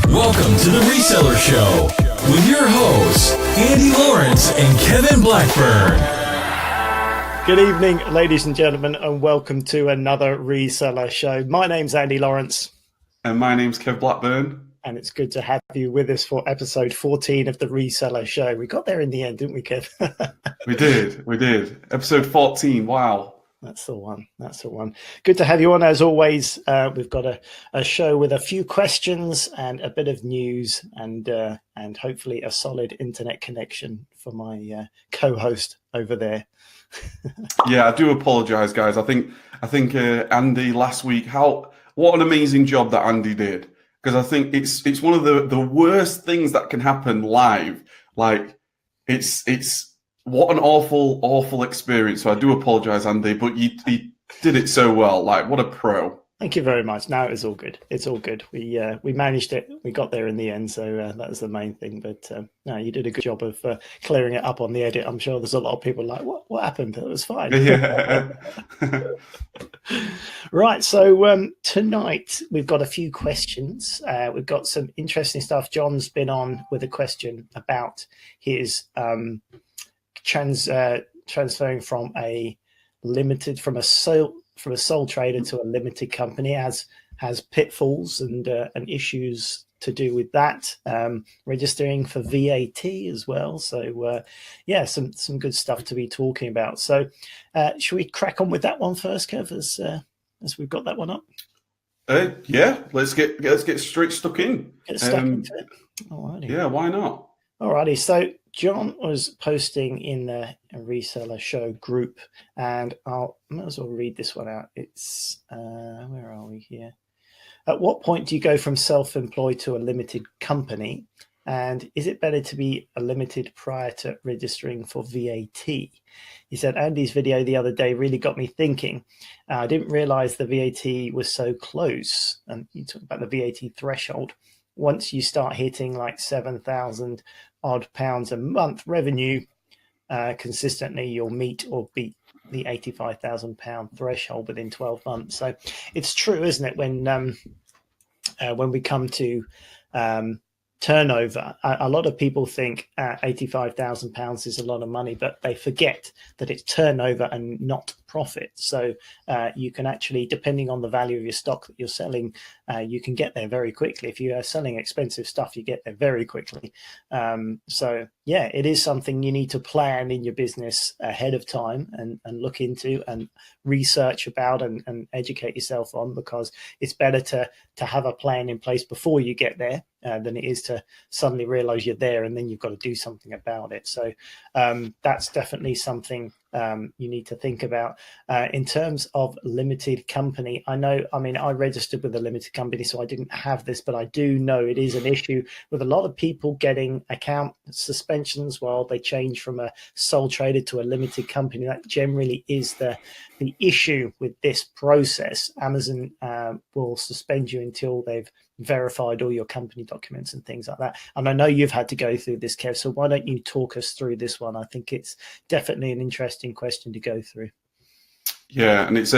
Welcome to the Reseller Show with your hosts, Andy Lawrence and Kevin Blackburn. Good evening, ladies and gentlemen, and welcome to another Reseller Show. My name's Andy Lawrence. And my name's Kev Blackburn. And it's good to have you with us for episode 14 of the Reseller Show. We got there in the end, didn't we, Kev? We did. Episode 14, wow. That's the one. Good to have you on. As always, we've got a show with a few questions and a bit of news and hopefully a solid internet connection for my co-host over there. Yeah, I do apologize, guys. I think Andy last week, what an amazing job that Andy did. Because I think it's one of the worst things that can happen live. Like it's what an awful experience. So I do apologize, Andy, but he did it so well. Like, what a pro. Thank you very much. No, it's all good. We managed it. We got there in the end, so that was the main thing. But no, you did a good job of clearing it up on the edit. I'm sure there's a lot of people like, what happened? It was fine. Yeah. Right. So tonight we've got a few questions. We've got some interesting stuff. John's been on with a question about his transferring from a sole trader to a limited company has pitfalls and issues to do with that, registering for VAT as well. So some good stuff to be talking about. So should we crack on with that one first, Kev, as we've got that one up? Yeah, let's get straight stuck in. Get stuck into it. Alrighty. Yeah, why not? Alrighty, so John was posting in the Reseller Show group, and I might as well read this one out. It's, where are we here? At what point do you go from self-employed to a limited company? And is it better to be a limited prior to registering for VAT? He said, Andy's video the other day really got me thinking. I didn't realize the VAT was so close. And you talk about the VAT threshold. Once you start hitting like 7,000 odd pounds a month revenue consistently, you'll meet or beat the £85,000 threshold within 12 months. So it's true, isn't it? When we come to turnover, a lot of people think £85,000 is a lot of money, but they forget that it's turnover and not profit. So you can actually, depending on the value of your stock that you're selling, you can get there very quickly. If you are selling expensive stuff, you get there very quickly. So yeah, it is something you need to plan in your business ahead of time and look into and research about and educate yourself on, because it's better to have a plan in place before you get there than it is to suddenly realize you're there and then you've got to do something about it. So that's definitely something you need to think about. In terms of limited company, I registered with a limited company, so I didn't have this, but I do know it is an issue with a lot of people getting account suspensions while they change from a sole trader to a limited company. That generally is the issue with this process. Amazon will suspend you until they've verified all your company documents and things like that. And I know you've had to go through this, Kev, so why don't you talk us through this one? I think it's definitely an interesting question to go through. Yeah, and it's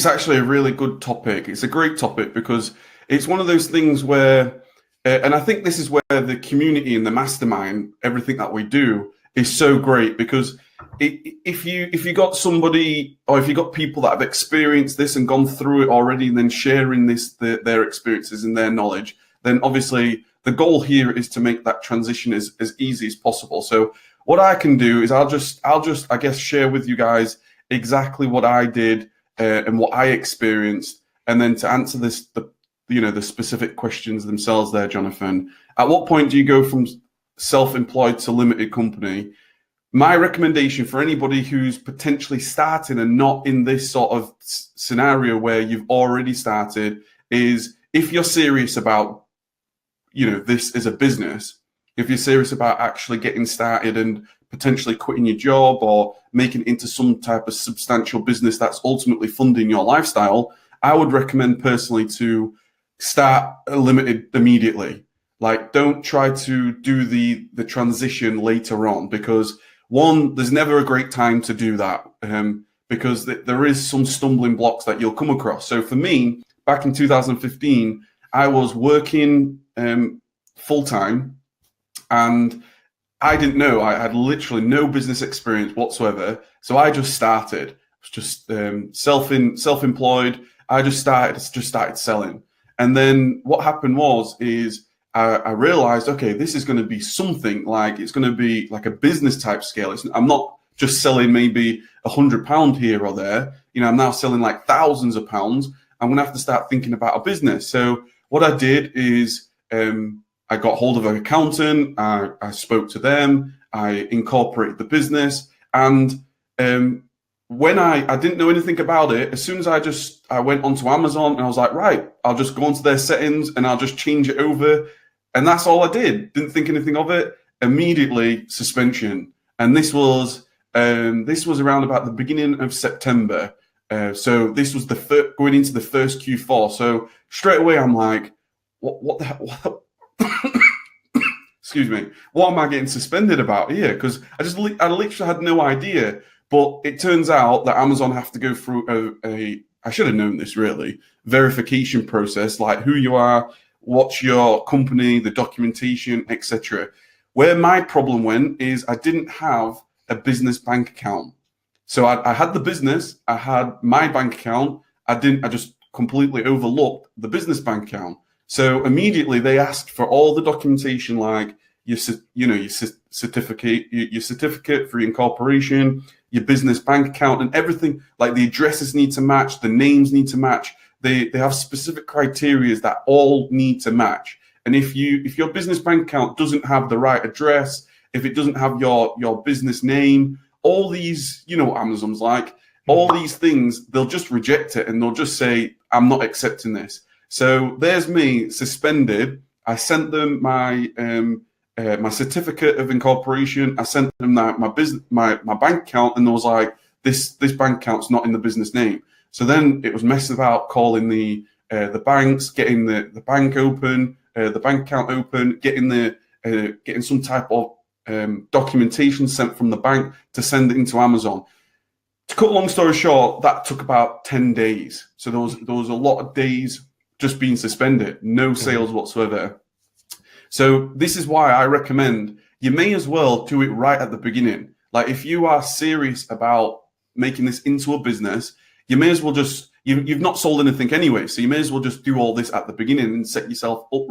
actually a really good topic. It's a great topic because it's one of those things where, and I think this is where the community and the mastermind, everything that we do is so great, because if you got somebody, or if you got people that have experienced this and gone through it already and then sharing their experiences and their knowledge, then obviously the goal here is to make that transition as easy as possible. So what I can do is I'll just I guess share with you guys exactly what I did and what I experienced, and then to answer the specific questions themselves there, Jonathan. At what point do you go from self-employed to limited company? My recommendation for anybody who's potentially starting and not in this sort of scenario where you've already started is, if you're serious about, this as a business, if you're serious about actually getting started and potentially quitting your job or making it into some type of substantial business that's ultimately funding your lifestyle, I would recommend personally to start limited immediately. Like, don't try to do the transition later on, because one, there's never a great time to do that, because there is some stumbling blocks that you'll come across. So for me, back in 2015, I was working full time, and I didn't know. I had literally no business experience whatsoever. So I just started. I was just self-employed. I just started selling. And then what happened is I realized, okay, this is going to be something like, it's going to be like a business type scale. I'm not just selling maybe £100 here or there. I'm now selling like thousands of pounds. I'm going to have to start thinking about a business. So what I did is I got hold of an accountant. I spoke to them. I incorporated the business. And when I didn't know anything about it, as soon as I went onto Amazon and I was like, right, I'll just go onto their settings and I'll just change it over. And that's all I did. Didn't think anything of it. Immediately suspension. And this was around about the beginning of September. So this was going into the first Q4. So straight away I'm like, what the hell? Excuse me. What am I getting suspended about here? Because I literally had no idea. But it turns out that Amazon have to go through I should have known this really, verification process, like who you are, what's your company, the documentation, etc. Where my problem went is I didn't have a business bank account. So I had the business, I had my bank account. I just completely overlooked the business bank account. So immediately they asked for all the documentation, like your certificate, your certificate for incorporation, your business bank account, and everything. Like the addresses need to match, the names need to match. They have specific criteria that all need to match. And if your business bank account doesn't have the right address, if it doesn't have your business name, all these, Amazon's like, all these things, they'll just reject it and they'll just say, I'm not accepting this. So there's me suspended. I sent them my certificate of incorporation. I sent them my bank account, and they was like, this bank account's not in the business name. So then it was messing about calling the banks, getting the bank open, the bank account open, getting some type of documentation sent from the bank to send it into Amazon. To cut a long story short, that took about 10 days. So there was a lot of days just being suspended, no sales whatsoever. So this is why I recommend you may as well do it right at the beginning. Like if you are serious about making this into a business, you may as well just, you've not sold anything anyway. So you may as well just do all this at the beginning and set yourself up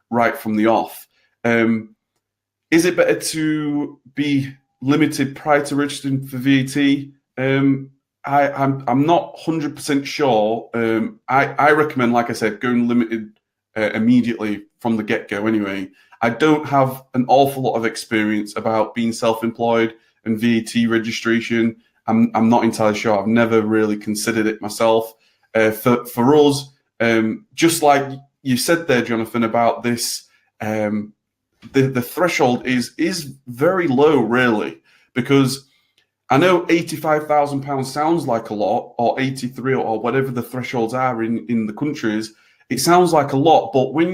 right from the off. Is it better to be limited prior to registering for VAT? I'm not 100% sure. I recommend, like I said, going limited immediately from the get-go anyway. I don't have an awful lot of experience about being self-employed and VAT registration. I'm not entirely sure. I've never really considered it myself. For us, just like you said there, Jonathan, about this, the threshold is very low, really, because I know £85,000 sounds like a lot, or 83, or whatever the thresholds are in the countries. It sounds like a lot, but when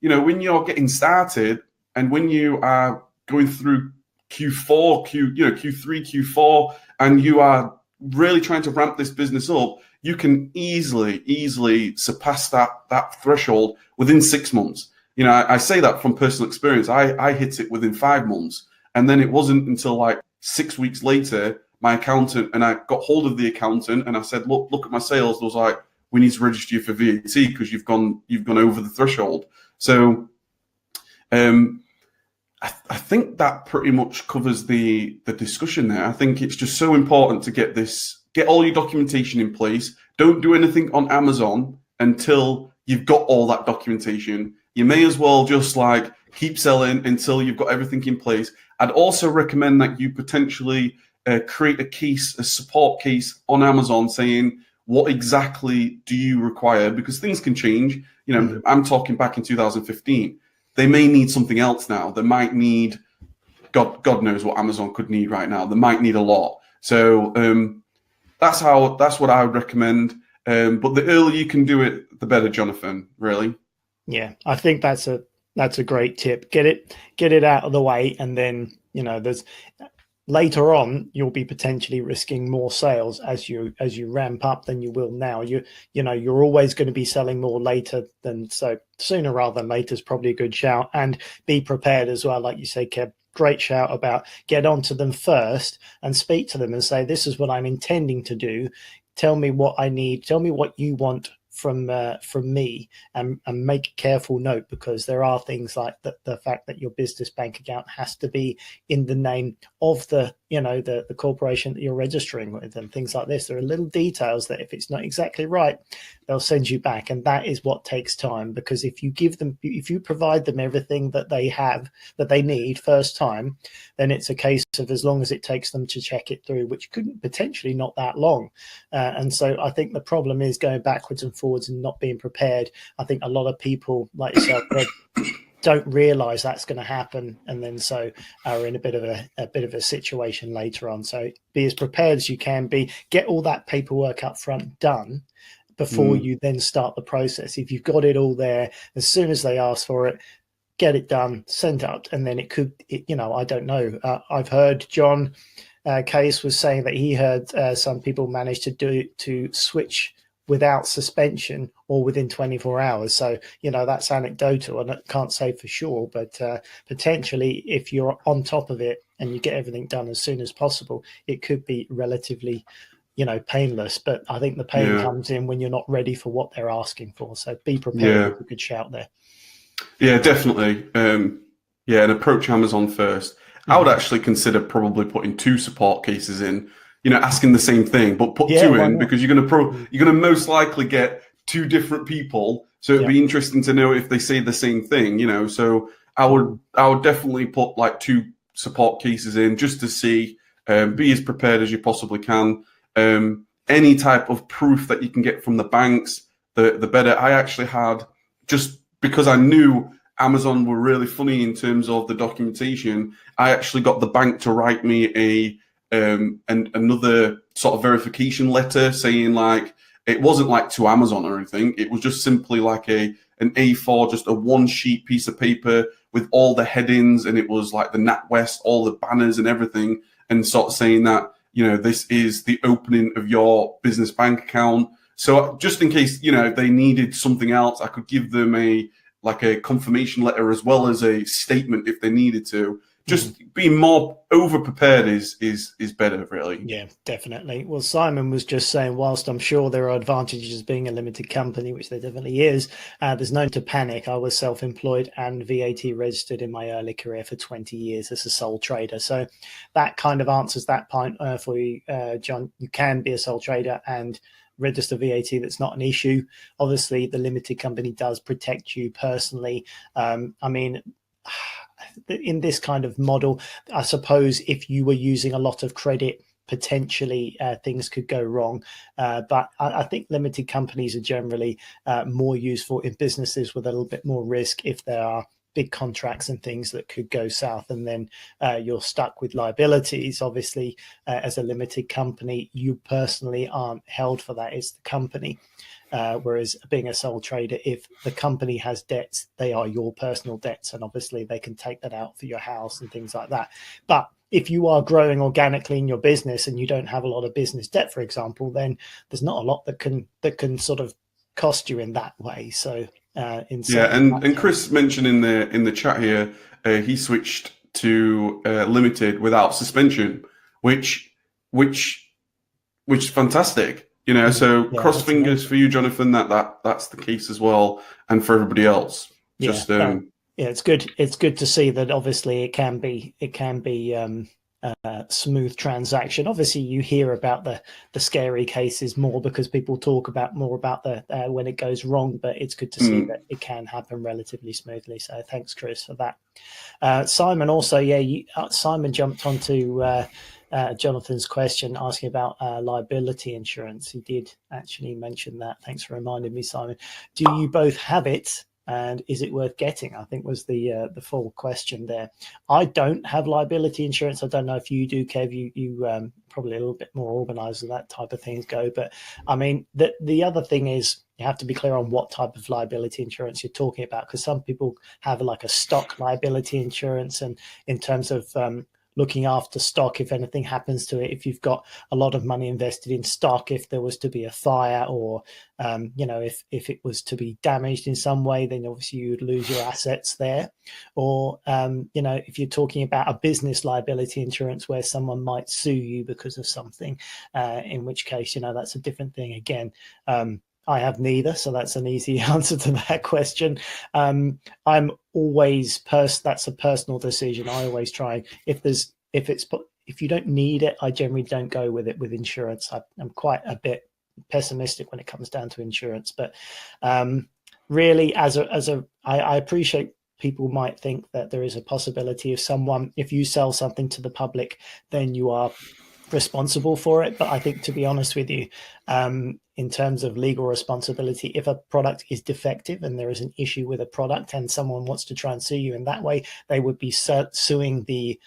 when you're getting started and when you are going through Q3, Q4, and you are really trying to ramp this business up, you can easily surpass that threshold within 6 months. I say that from personal experience. I hit it within 5 months, and then it wasn't until like 6 weeks later, my accountant, and I got hold of the accountant and I said, look at my sales. They was like, we need to register you for VAT because you've gone over the threshold. So I think that pretty much covers the discussion there. I think it's just so important to get all your documentation in place. Don't do anything on Amazon until you've got all that documentation. You may as well just like keep selling until you've got everything in place. I'd also recommend that you potentially create a support case on Amazon saying, what exactly do you require? Because things can change. I'm talking back in 2015. They may need something else now. They might need, God knows what Amazon could need right now. They might need a lot. So that's what I would recommend. But the earlier you can do it, the better, Jonathan, really. Yeah, I think that's a great tip. Get it out of the way, and then there's later on, you'll be potentially risking more sales as you ramp up than you will now. You're always going to be selling more later than, so sooner rather than later is probably a good shout. And be prepared as well, like you say, Kev. Great shout about get onto them first and speak to them and say, this is what I'm intending to do. Tell me what I need. Tell me what you want from me, and make a careful note, because there are things like the fact that your business bank account has to be in the name of the corporation that you're registering with, and things like this. There are little details that if it's not exactly right, they'll send you back, and that is what takes time. Because if you provide them everything that they need first time, then it's a case of as long as it takes them to check it through, which could potentially not that long. And so I think the problem is going backwards and forwards and not being prepared. I think a lot of people like yourself don't realize that's going to happen, and then so are in a bit of a situation later on. So be as prepared as you can be. Get all that paperwork up front done before you then start the process. If you've got it all there, as soon as they ask for it, get it done, send it up, and then I don't know. I've heard John Case was saying that he heard some people manage to switch without suspension or within 24 hours. So, that's anecdotal and I can't say for sure, but potentially if you're on top of it and you get everything done as soon as possible, it could be relatively, painless. But I think the pain comes in when you're not ready for what they're asking for. So be prepared. With a good shout there. Yeah, definitely. And approach Amazon first. I would actually consider probably putting 2 support cases in, asking the same thing, but put 2 in, because you're going to most likely get 2 different people. So it'd be interesting to know if they say the same thing, So I would definitely put like 2 support cases in just to see, be as prepared as you possibly can. Any type of proof that you can get from the banks, the better. I actually had, just because I knew Amazon were really funny in terms of the documentation, I actually got the bank to write me another sort of verification letter saying, like, it wasn't like to Amazon or anything. It was just simply like an A4, just a 1-sheet piece of paper with all the headings, and it was like the NatWest, all the banners and everything, and sort of saying that, this is the opening of your business bank account. So just in case, they needed something else, I could give them a confirmation letter as well as a statement if they needed to. Just being more over prepared is better, really. Yeah, definitely. Well, Simon was just saying, whilst I'm sure there are advantages being a limited company, which there definitely is, there's no need to panic. I was self-employed and VAT registered in my early career for 20 years as a sole trader. So that kind of answers that point for you, John. You can be a sole trader and register VAT. That's not an issue. Obviously, the limited company does protect you personally. In this kind of model, I suppose if you were using a lot of credit, potentially things could go wrong. But I think limited companies are generally more useful in businesses with a little bit more risk if there are big contracts and things that could go south, and then you're stuck with liabilities. Obviously, as a limited company, you personally aren't held for that. It's the company. Whereas being a sole trader, if the company has debts, they are your personal debts, and obviously they can take that out for your house and things like that. But if you are growing organically in your business and you don't have a lot of business debt, for example, then there's not a lot that can sort of cost you in that way. So and Chris mentioned in the chat here, he switched to limited without suspension, which is fantastic. So cross fingers for you, Jonathan, that's the case as well, and for everybody else. It's good. It's good to see that. Obviously, it can be smooth transaction. Obviously, you hear about the scary cases more because people talk more about the when it goes wrong. But it's good to see that it can happen relatively smoothly. So thanks, Chris, for that. Simon also, Simon jumped onto Jonathan's question asking about liability insurance. He did actually mention that. Thanks for reminding me, Simon. Do you both have it, and is it worth getting? I think was the full question there. I don't have liability insurance. I don't know if you do, Kev. You probably a little bit more organized with that type of things go. But I mean, the other thing is you have to be clear on what type of liability insurance you're talking about, because some people have like a stock liability insurance, and in terms of looking after stock if anything happens to it, if you've got a lot of money invested in stock, if there was to be a fire, or if it was to be damaged in some way, then obviously you would lose your assets there. Or if you're talking about a business liability insurance where someone might sue you because of something, in which case that's a different thing again. I have neither, so that's an easy answer to that question. I'm always that's a personal decision. I always try, if you don't need it, I generally don't go with it with insurance. I'm quite a bit pessimistic when it comes down to insurance, but really, I appreciate people might think that there is a possibility if you sell something to the public, then you are responsible for it. But I think, to be honest with you, in terms of legal responsibility, if a product is defective and there is an issue with a product and someone wants to try and sue you in that way, they would be suing the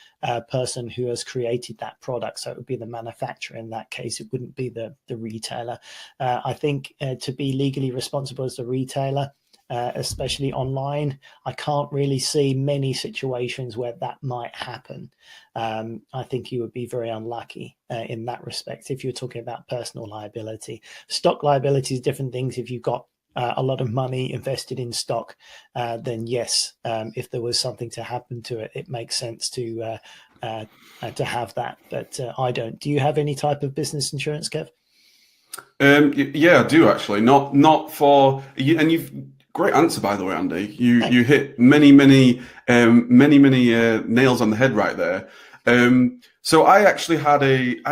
person who has created that product. So it would be the manufacturer in that case. It wouldn't be the retailer. I think to be legally responsible as a retailer, especially online, I can't really see many situations where that might happen. I think you would be very unlucky in that respect if you're talking about personal liability. Stock liability is different things. If you've got a lot of money invested in stock, then yes, if there was something to happen to it, it makes sense to have that. But I don't. Do you have any type of business insurance, Kev? Yeah, I do actually. Not for you, and you've. Great answer, by the way, Andy. You hit many nails on the head right there. So I actually had an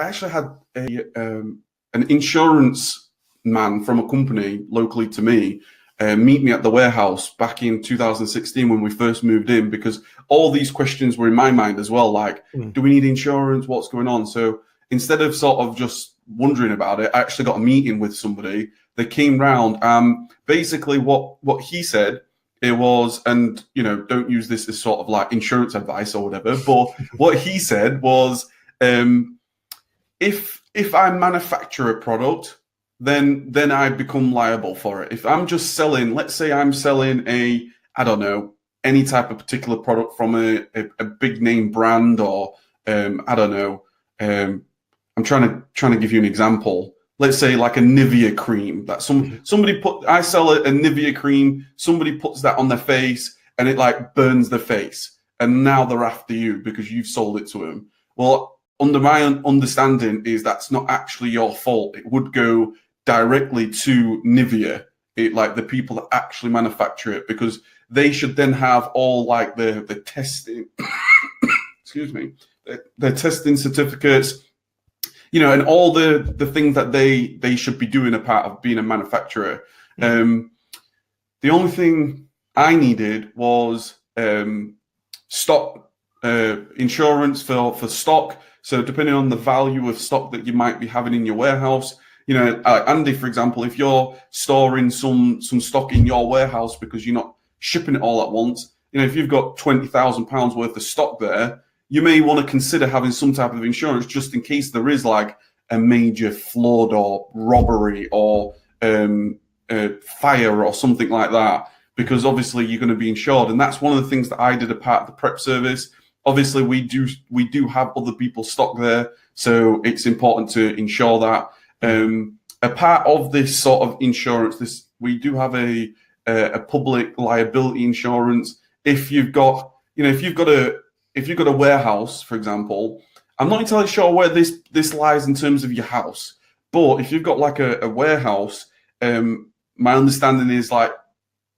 insurance man from a company locally to me meet me at the warehouse back in 2016 when we first moved in, because all these questions were in my mind as well. Like, do we need insurance? What's going on? So instead of sort of just wondering about it, I actually got a meeting with somebody. They came round. Basically, what he said, it was, and don't use this as sort of like insurance advice or whatever, but what he said was, if I manufacture a product, then I become liable for it. If I'm just selling, let's say I'm selling any type of particular product from a big name brand, or I'm trying to give you an example. Let's say like a Nivea cream that I sell a Nivea cream, somebody puts that on their face and it like burns their face, and now they're after you because you've sold it to them. Well, under my understanding is that's not actually your fault. It would go directly to Nivea, like the people that actually manufacture it, because they should then have all like the testing, excuse me, the testing certificates, and all the things that they should be doing a part of being a manufacturer. The only thing I needed was stock insurance for stock. So depending on the value of stock that you might be having in your warehouse, Andy, for example, if you're storing some stock in your warehouse because you're not shipping it all at once, if you've got £20,000 worth of stock there, you may want to consider having some type of insurance just in case there is like a major flood or robbery or fire or something like that, because obviously you're going to be insured. And that's one of the things that I did a part of the prep service. Obviously, we do have other people's stock there, so it's important to insure that. A part of this sort of insurance, we do have a public liability insurance. If you've got a warehouse, for example, I'm not entirely sure where this lies in terms of your house, but if you've got like a warehouse, my understanding is like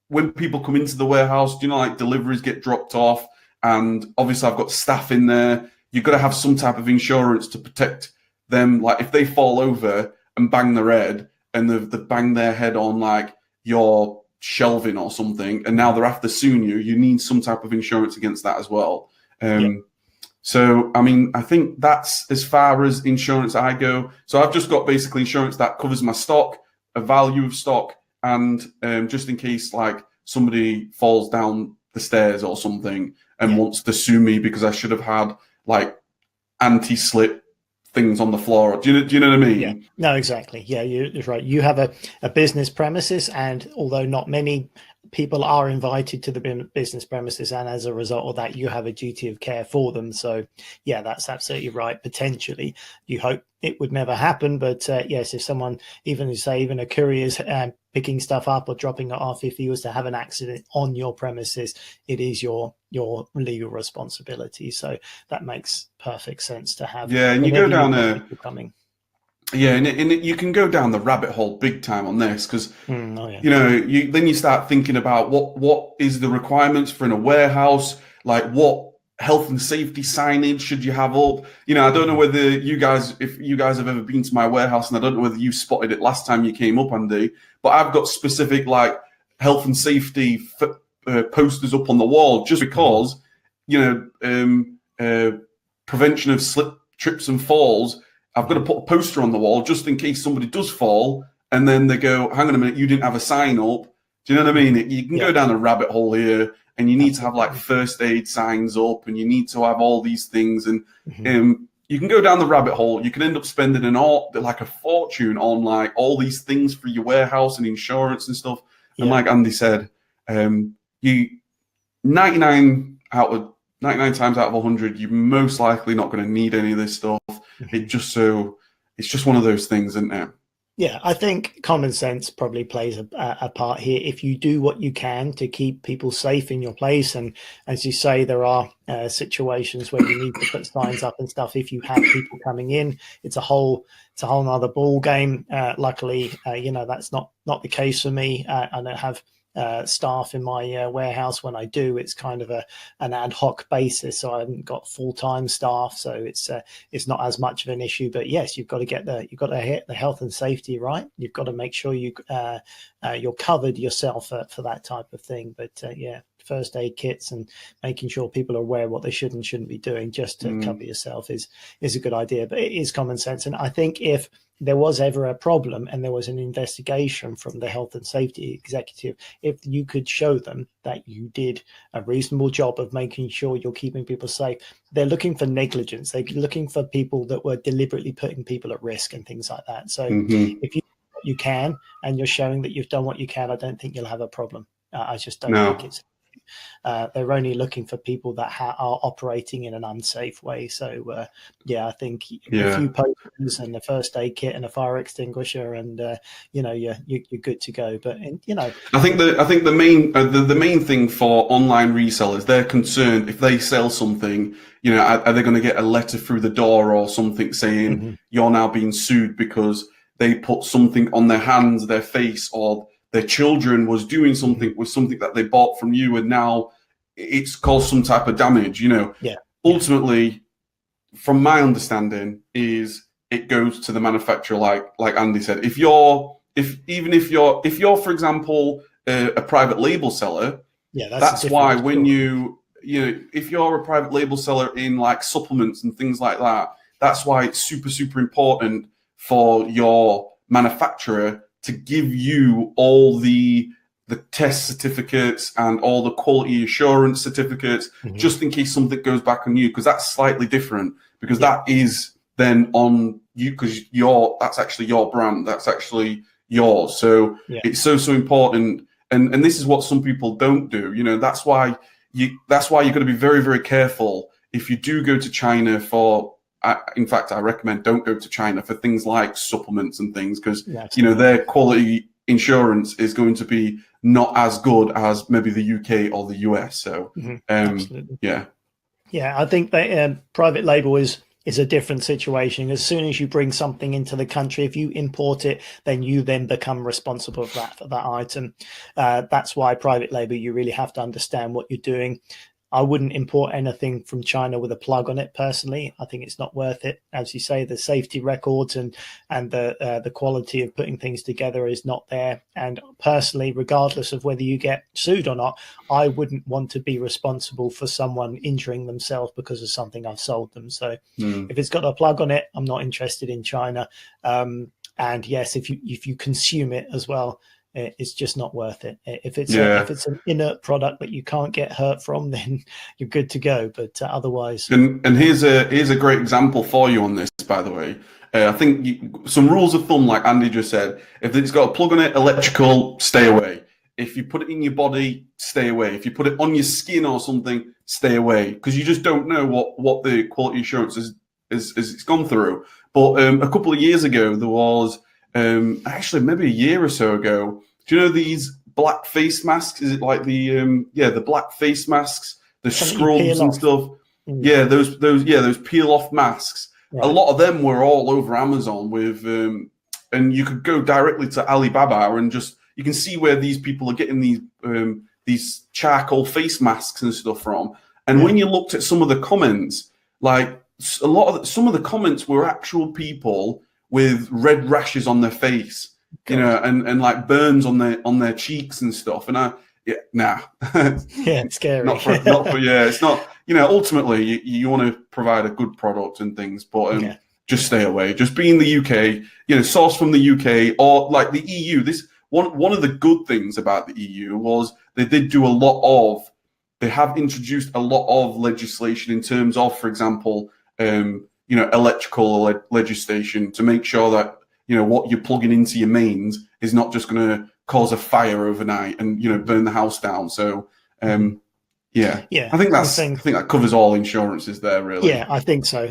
when people come into the warehouse, like deliveries get dropped off, and obviously I've got staff in there. You've got to have some type of insurance to protect them. Like if they fall over and bang their head, and they've banged their head on like your shelving or something, and now they're after suing you, you need some type of insurance against that as well. So, I mean, I think that's as far as insurance I go. So I've just got basically insurance that covers my stock, a value of stock, and just in case like somebody falls down the stairs or something and wants to sue me because I should have had like anti-slip things on the floor. Do you know what I mean? Yeah, no, exactly. Yeah, you're right. You have a business premises, and although not many people are invited to the business premises, and as a result of that, you have a duty of care for them. So yeah, that's absolutely right. Potentially, you hope it would never happen, but yes, if someone, even a courier's picking stuff up or dropping it off, if he was to have an accident on your premises, it is your legal responsibility. So that makes perfect sense to have. Yeah, and you go down people coming. Yeah, and you can go down the rabbit hole big time on this because Yeah. then you start thinking about what is the requirements for in a warehouse, like what health and safety signage should you have up. I don't know whether if you guys have ever been to my warehouse, and I don't know whether you spotted it last time you came up, Andy, but I've got specific like health and safety posters up on the wall just because prevention of slip, trips and falls. I've got to put a poster on the wall just in case somebody does fall, and then they go, hang on a minute, you didn't have a sign up. Do you know what I mean? You can go down a rabbit hole here, and you need to have like first aid signs up, and you need to have all these things, and you can go down the rabbit hole. You can end up spending like a fortune on like all these things for your warehouse and insurance and stuff. And like Andy said, you 99 times out of 100, you're most likely not going to need any of this stuff. It's just one of those things, isn't it? Yeah, I think common sense probably plays a part here. If you do what you can to keep people safe in your place, and as you say, there are situations where you need to put signs up and stuff. If you have people coming in, it's a whole nother ball game. Luckily, that's not the case for me. I don't have staff in my warehouse. When I do, it's kind of an ad hoc basis, so I haven't got full-time staff, so it's not as much of an issue. But yes, you've got to get the health and safety right. You've got to make sure you're covered yourself for that type of thing. But first aid kits and making sure people are aware what they should and shouldn't be doing just to cover yourself is a good idea. But it is common sense, and I think if there was ever a problem and there was an investigation from the health and safety executive, if you could show them that you did a reasonable job of making sure you're keeping people safe, they're looking for negligence. They're looking for people that were deliberately putting people at risk and things like that. So if you can, and you're showing that you've done what you can, I don't think you'll have a problem. I just don't think it's. They're only looking for people that are operating in an unsafe way. So I think a few posters and a first aid kit and a fire extinguisher, and you're good to go. But I think the main thing for online resellers, they're concerned if they sell something, are they going to get a letter through the door or something saying you're now being sued because they put something on their hands, their face, or their children was doing something with something that they bought from you, and now it's caused some type of damage. Ultimately, from my understanding, is it goes to the manufacturer, like Andy said. If you're, for example, a private label seller, that's why when if you're a private label seller in like supplements and things like that, that's why it's super, super important for your manufacturer to give you all the test certificates and all the quality assurance certificates, just in case something goes back on you, because that's slightly different, because that is then on you, because that's actually your brand, that's actually yours. So it's so important, and this is what some people don't do. That's why you're going to be very, very careful if you do go to China for. In fact, I recommend don't go to China for things like supplements and things, because their quality insurance is going to be not as good as maybe the UK or the US. So absolutely. Yeah, I think that private label is a different situation. As soon as you bring something into the country, if you import it, then you then become responsible for that item. That's why private label, you really have to understand what you're doing. I wouldn't import anything from China with a plug on it personally. I think it's not worth it. As you say, the safety records and the quality of putting things together is not there. And personally, regardless of whether you get sued or not, I wouldn't want to be responsible for someone injuring themselves because of something I've sold them. So if it's got a plug on it, I'm not interested in China. And yes, if you consume it as well, it's just not worth it. If it's an inert product that you can't get hurt from, then you're good to go. But otherwise, and here's a great example for you on this. By the way, I think some rules of thumb, like Andy just said. If it's got a plug on it, electrical, stay away. if you put it in your body, stay away. If you put it on your skin or something, stay away, because you just don't know what the quality assurance is it's gone through. But a couple of years ago, there was actually maybe a year or so ago. Do you know these black face masks? Is it like the black face masks, the scrubs and stuff? Yeah, those peel off masks. Right. A lot of them were all over Amazon with, and you could go directly to Alibaba and just you can see where these people are getting these charcoal face masks and stuff from. And when you looked at some of the comments, like some of the comments were actual people with red rashes on their face, you know, and like burns on their cheeks and stuff. And it's scary. not for it's not. You know, ultimately, you want to provide a good product and things, but just stay away. Just be in the UK, you know, source from the UK or like the EU. This one of the good things about the EU was they did do they have introduced a lot of legislation in terms of, for example, you know, electrical legislation to make sure that, you know, what you're plugging into your mains is not just going to cause a fire overnight and, you know, burn the house down. So, yeah. I think that covers all insurances there, really. Yeah, I think so.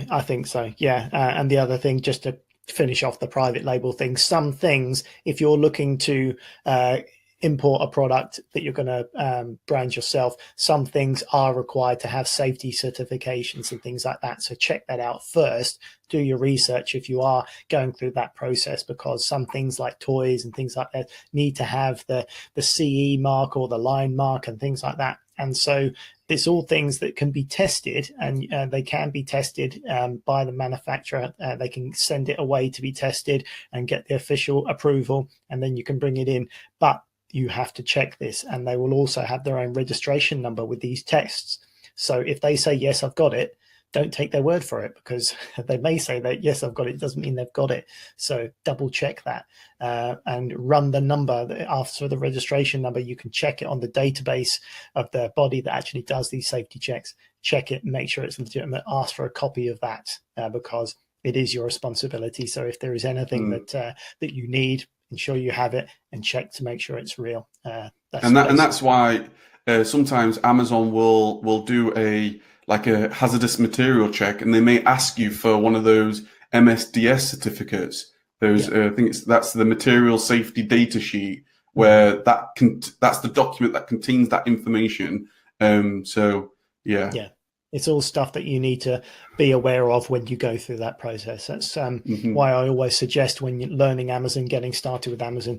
Yeah, and the other thing, just to finish off the private label thing, some things, if you're looking to import a product that you're going to brand yourself, some things are required to have safety certifications and things like that. So check that out first. Do your research if you are going through that process, because some things like toys and things like that need to have the CE mark or the line mark and things like that. And so it's all things that can be tested, and they can be tested by the manufacturer. They can send it away to be tested and get the official approval, and then you can bring it in. But you have to check this, and they will also have their own registration number with these tests. So if they say, yes, I've got it, don't take their word for it, because they may say that, yes, I've got it, doesn't mean they've got it. So double check that and run the number after the registration number. You can check it on the database of the body that actually does these safety checks. Check it, make sure it's legitimate, ask for a copy of that because it is your responsibility. So if there is anything that you need, ensure you have it and check to make sure it's real. That's why sometimes Amazon will do a hazardous material check, and they may ask you for one of those MSDS certificates. I think that's the material safety data sheet, where that's the document that contains that information. It's all stuff that you need to be aware of when you go through that process. That's why I always suggest, when you're learning Amazon, getting started with Amazon,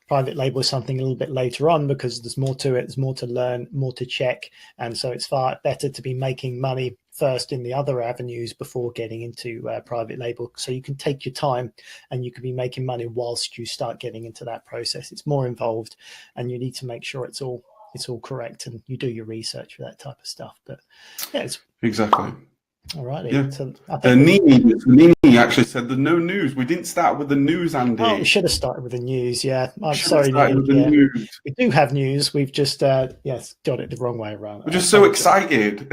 private label is something a little bit later on, because there's more to it, there's more to learn, more to check. And so it's far better to be making money first in the other avenues before getting into private label. So you can take your time and you can be making money whilst you start getting into that process. It's more involved, and you need to make sure it's all correct, and you do your research for that type of stuff. But yeah, it's exactly. All righty. Yeah. So Nini actually said there's no news. We didn't start with the news, Andy. Oh, we should have started with the news. Yeah, I'm sorry, Nini. News. We do have news. We've just got it the wrong way around. We're just so excited.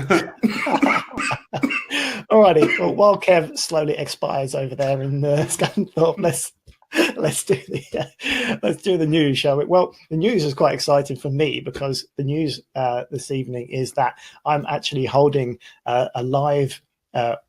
All righty. Well, while Kev slowly expires over there in Scunthorpe, let's do the news, shall we? Well, the news is quite exciting for me, because the news this evening is that I'm actually holding a live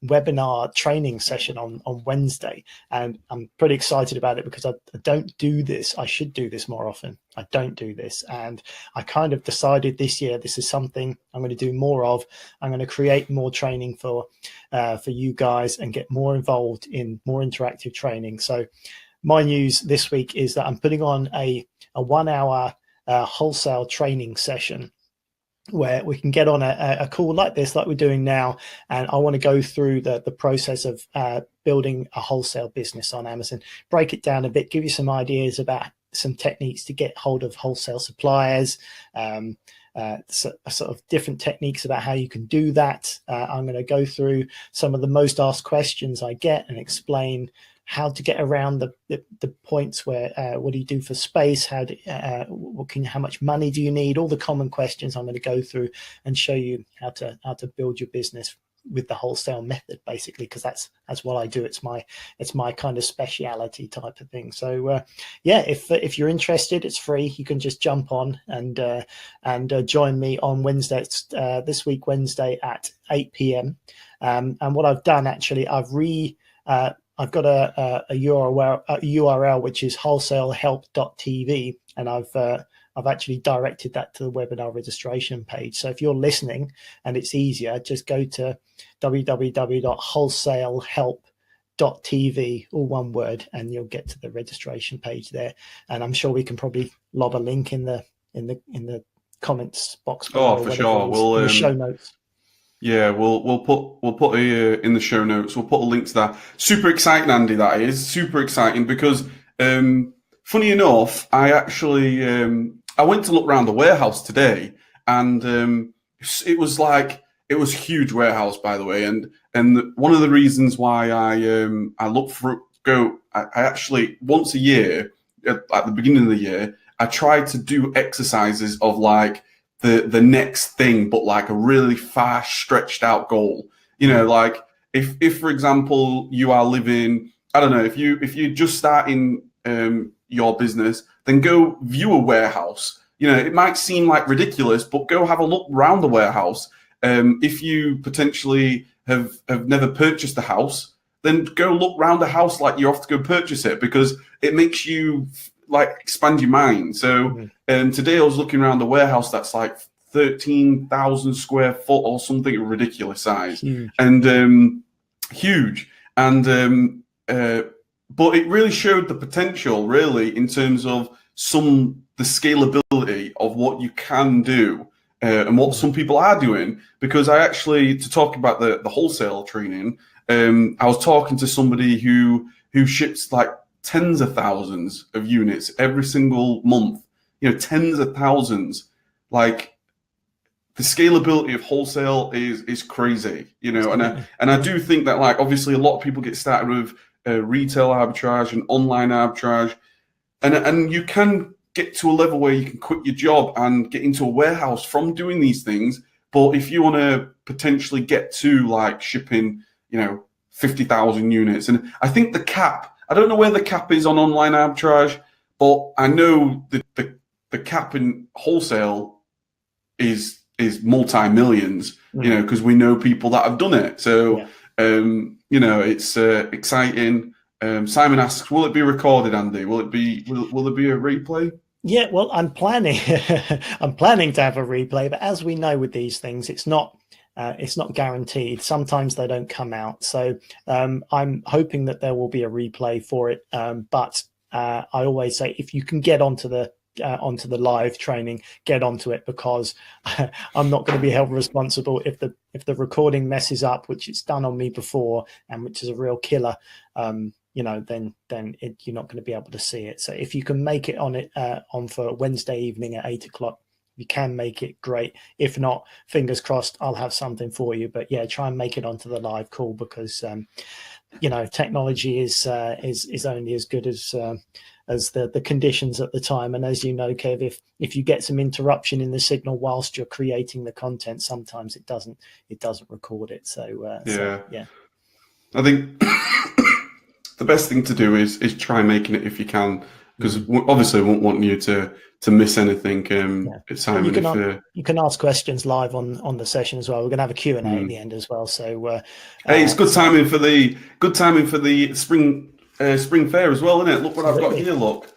webinar training session on Wednesday, and I'm pretty excited about it, because I don't do this. I should do this more often. I don't do this, and I kind of decided this year this is something I'm going to do more of. I'm going to create more training for you guys and get more involved in more interactive training. So my news this week is that I'm putting on a 1 hour wholesale training session, where we can get on a call like this, like we're doing now. And I want to go through the process of building a wholesale business on Amazon, break it down a bit, give you some ideas about some techniques to get hold of wholesale suppliers, sort of different techniques about how you can do that. I'm going to go through some of the most asked questions I get and explain how to get around the points where what do you do for space? How much money do you need? All the common questions I'm going to go through and show you how to build your business with the wholesale method, basically, because that's what I do. It's my kind of speciality type of thing. So if you're interested, it's free. You can just jump on and join me on Wednesday. It's this week Wednesday at 8 p.m. And what I've done, actually, I've got a URL which is wholesalehelp.tv, and I've actually directed that to the webinar registration page. So if you're listening and it's easier, just go to www.wholesalehelp.tv, all one word, and you'll get to the registration page there. And I'm sure we can probably lob a link in the comments box below. Oh, for sure. We'll in the show notes. Yeah, we'll put in the show notes. We'll put a link to that. Super exciting, Andy. That is super exciting because, funny enough, I actually I went to look around the warehouse today, and it was a huge warehouse, by the way. And one of the reasons why I look for I actually once a year at the beginning of the year, I try to do exercises of like the next thing, but like a really fast, stretched out goal. You know, like if for example you are living, I don't know, if you're just starting your business, then go view a warehouse. You know, it might seem like ridiculous, but go have a look around the warehouse. If you potentially have never purchased a house, then go look around the house like you're off to go purchase it, because it makes you like expand your mind. So today I was looking around the warehouse that's like 13,000 square foot or something ridiculous size. Huge. And huge. And but it really showed the potential, really, in terms of the scalability of what you can do and what some people are doing. Because I actually, to talk about the wholesale training, I was talking to somebody who ships like tens of thousands of units every single month. You know, tens of thousands. Like, the scalability of wholesale is crazy. You know, and I do think that, like, obviously a lot of people get started with retail arbitrage and online arbitrage, and you can get to a level where you can quit your job and get into a warehouse from doing these things. But if you want to potentially get to like shipping, you know, 50,000 units, and I think the cap, I don't know where the cap is on online arbitrage, but I know the cap in wholesale is multi-millions, you know, because we know people that have done it. So, you know, it's exciting. Simon asks, will it be recorded, Andy? Will there be a replay? Yeah, well, I'm planning to have a replay, but as we know with these things, it's not guaranteed. Sometimes they don't come out. So I'm hoping that there will be a replay for it. But I always say, if you can get onto the live training, get onto it, because I'm not going to be held responsible if the recording messes up, which it's done on me before, and which is a real killer. You know, then you're not going to be able to see it. So if you can make it on for Wednesday evening at 8 o'clock, you can make it, great. If not, fingers crossed, I'll have something for you. But yeah, try and make it onto the live call, because you know, technology is only as good as the conditions at the time. And as you know, Kev, if you get some interruption in the signal whilst you're creating the content, sometimes it doesn't record it. So yeah, I think the best thing to do is try making it if you can, because obviously we won't want you to miss anything. Simon, you can ask questions live on the session as well. We're going to have a Q&A at the end as well. So hey, it's good timing for the spring fair as well, isn't it? Look what I've got here. Look,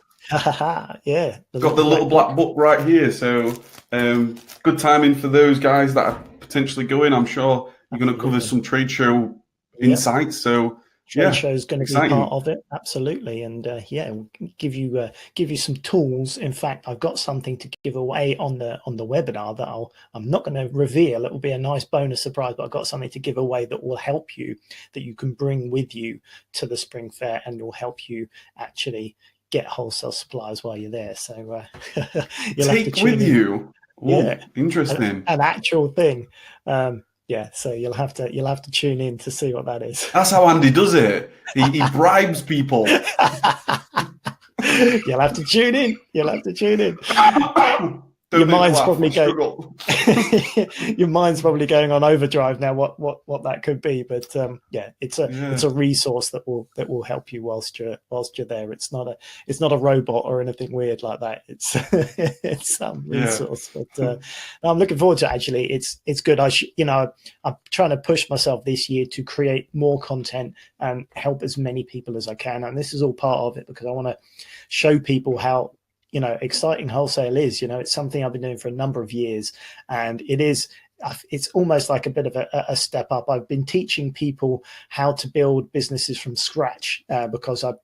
yeah, got the little black book right here. So good timing for those guys that are potentially going. I'm sure you're going to cover some trade show insights. So. Trade show is going to be part of it, absolutely, and we'll give you some tools. In fact, I've got something to give away on the webinar that I'm not going to reveal. It will be a nice bonus surprise, but I've got something to give away that will help you, that you can bring with you to the spring fair, and will help you actually get wholesale supplies while you're there. So you'll take have to with you. Ooh, interesting, an actual thing. Yeah, so you'll have to tune in to see what that is. That's how Andy does it. He bribes people. You'll have to tune in. Don't your make me mind's laugh, probably I struggle. your mind's probably going on overdrive now. What that could be, but yeah, it's a resource that will help you whilst you're there. It's not a robot or anything weird like that. It's it's some resource. But I'm looking forward to it, actually. It's good. I'm trying to push myself this year to create more content and help as many people as I can, and this is all part of it because I want to show people how exciting wholesale is. It's something I've been doing for a number of years, and it's almost like a bit of a step up. I've been teaching people how to build businesses from scratch because I